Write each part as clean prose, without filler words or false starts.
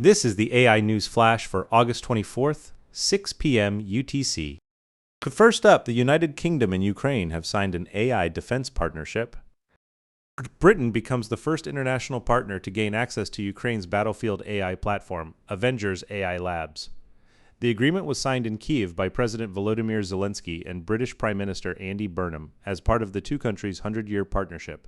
This is the AI News Flash for August 24th, 6 p.m. UTC. First up, the United Kingdom and Ukraine have signed an AI defense partnership. Britain becomes the first international partner to gain access to Ukraine's battlefield AI platform, Avengers AI Labs. The agreement was signed in Kyiv by President Volodymyr Zelensky and British Prime Minister Andy Burnham as part of the two countries' 100-year partnership.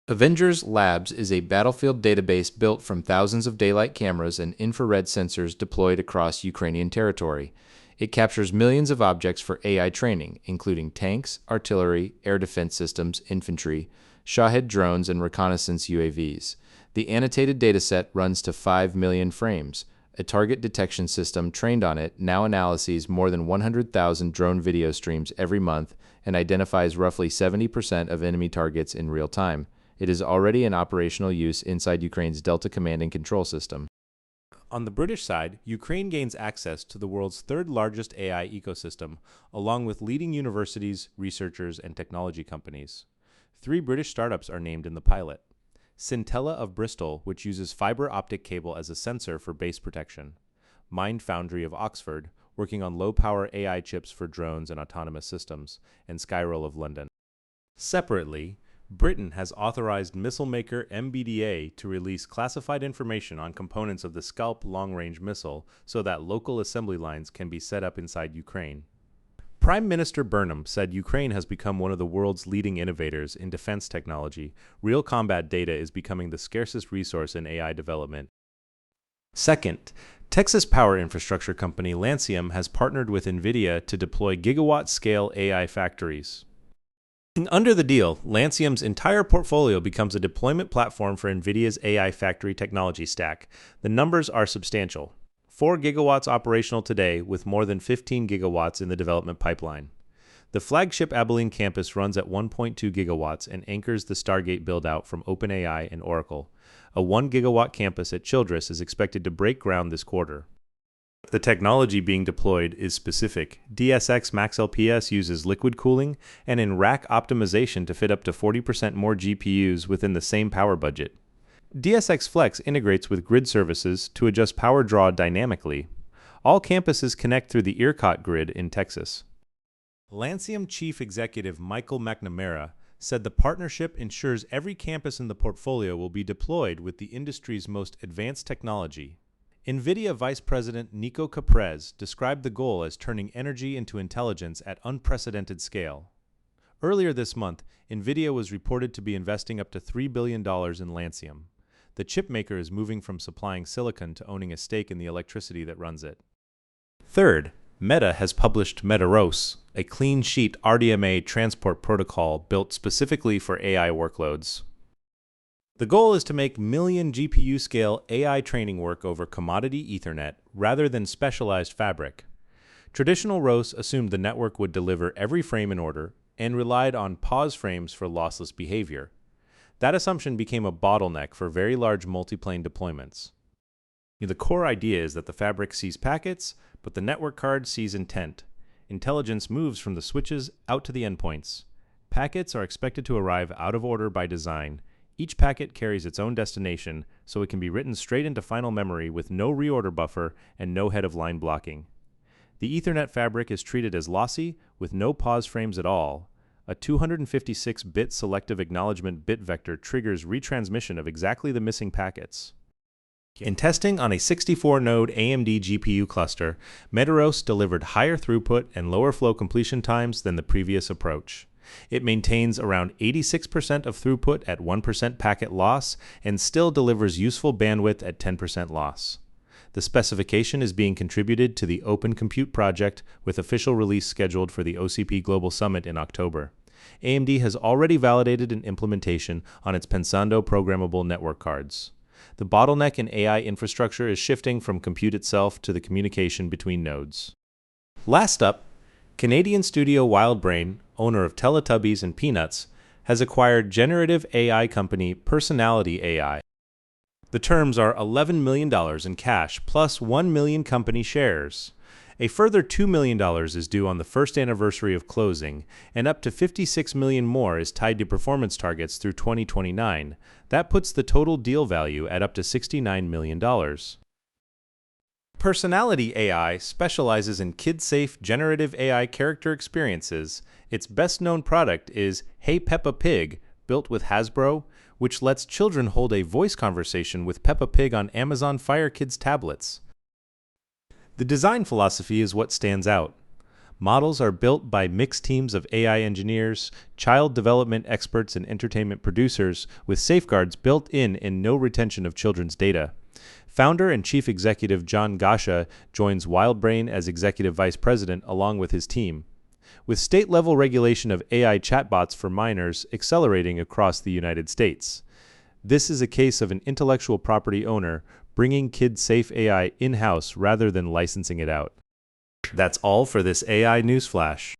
Avengers Labs is a battlefield database built from thousands of daylight cameras and infrared sensors deployed across Ukrainian territory. It captures millions of objects for AI training, including tanks, artillery, air defense systems, infantry, Shahed drones, and reconnaissance UAVs. The annotated dataset runs to 5 million frames. A target detection system trained on it now analyses more than 100,000 drone video streams every month and identifies roughly 70% of enemy targets in real time. It is already in operational use inside Ukraine's Delta command and control system. On the British side, Ukraine gains access to the world's third-largest AI ecosystem, along with leading universities, researchers, and technology companies. 3 British startups are named in the pilot. Scintella of Bristol, which uses fiber optic cable as a sensor for base protection. Mind Foundry of Oxford, working on low-power AI chips for drones and autonomous systems, and Skyroll of London. Separately, Britain has authorized missile maker MBDA to release classified information on components of the Scalp long-range missile so that local assembly lines can be set up inside Ukraine. Prime Minister Burnham said Ukraine has become one of the world's leading innovators in defense technology. Real combat data is becoming the scarcest resource in AI development. Second, Texas power infrastructure company Lancium has partnered with NVIDIA to deploy gigawatt-scale AI factories. Under the deal, Lancium's entire portfolio becomes a deployment platform for NVIDIA's AI factory technology stack. The numbers are substantial. 4 gigawatts operational today, with more than 15 gigawatts in the development pipeline. The flagship Abilene campus runs at 1.2 gigawatts and anchors the Stargate build-out from OpenAI and Oracle. A 1 gigawatt campus at Childress is expected to break ground this quarter. The technology being deployed is specific. DSX Max LPS uses liquid cooling and in-rack optimization to fit up to 40% more GPUs within the same power budget. DSX Flex integrates with grid services to adjust power draw dynamically. All campuses connect through the ERCOT grid in Texas. Lancium Chief Executive Michael McNamara said the partnership ensures every campus in the portfolio will be deployed with the industry's most advanced technology. NVIDIA Vice President Nico Caprez described the goal as turning energy into intelligence at unprecedented scale. Earlier this month, NVIDIA was reported to be investing up to $3 billion in Lancium. The chipmaker is moving from supplying silicon to owning a stake in the electricity that runs it. Third, Meta has published MetaRoCE, a clean sheet RDMA transport protocol built specifically for AI workloads. The goal is to make million GPU-scale AI training work over commodity Ethernet rather than specialized fabric. Traditional ROCE assumed the network would deliver every frame in order and relied on pause frames for lossless behavior. That assumption became a bottleneck for very large multiplane deployments. The core idea is that the fabric sees packets, but the network card sees intent. Intelligence moves from the switches out to the endpoints. Packets are expected to arrive out of order by design. Each packet carries its own destination, so it can be written straight into final memory with no reorder buffer and no head-of-line blocking. The Ethernet fabric is treated as lossy, with no pause frames at all. A 256-bit selective acknowledgement bit vector triggers retransmission of exactly the missing packets. In testing on a 64-node AMD GPU cluster, MetaRoCE delivered higher throughput and lower flow completion times than the previous approach. It maintains around 86% of throughput at 1% packet loss and still delivers useful bandwidth at 10% loss. The specification is being contributed to the Open Compute project with official release scheduled for the OCP Global Summit in October. AMD has already validated an implementation on its Pensando programmable network cards. The bottleneck in AI infrastructure is shifting from compute itself to the communication between nodes. Last up, Canadian studio WildBrain, owner of Teletubbies and Peanuts, has acquired generative AI company Personality AI. The terms are $11 million in cash plus 1 million company shares. A further $2 million is due on the first anniversary of closing, and up to $56 million more is tied to performance targets through 2029. That puts the total deal value at up to $69 million. Personality AI specializes in kid-safe generative AI character experiences. Its best-known product is Hey Peppa Pig, built with Hasbro, which lets children hold a voice conversation with Peppa Pig on Amazon Fire Kids tablets. The design philosophy is what stands out. Models are built by mixed teams of AI engineers, child development experts, and entertainment producers, with safeguards built in and no retention of children's data. Founder and Chief Executive John Gasha joins WildBrain as Executive Vice President along with his team. With state-level regulation of AI chatbots for minors accelerating across the United States. This is a case of an intellectual property owner bringing kid-safe AI in-house rather than licensing it out. That's all for this AI News Flash.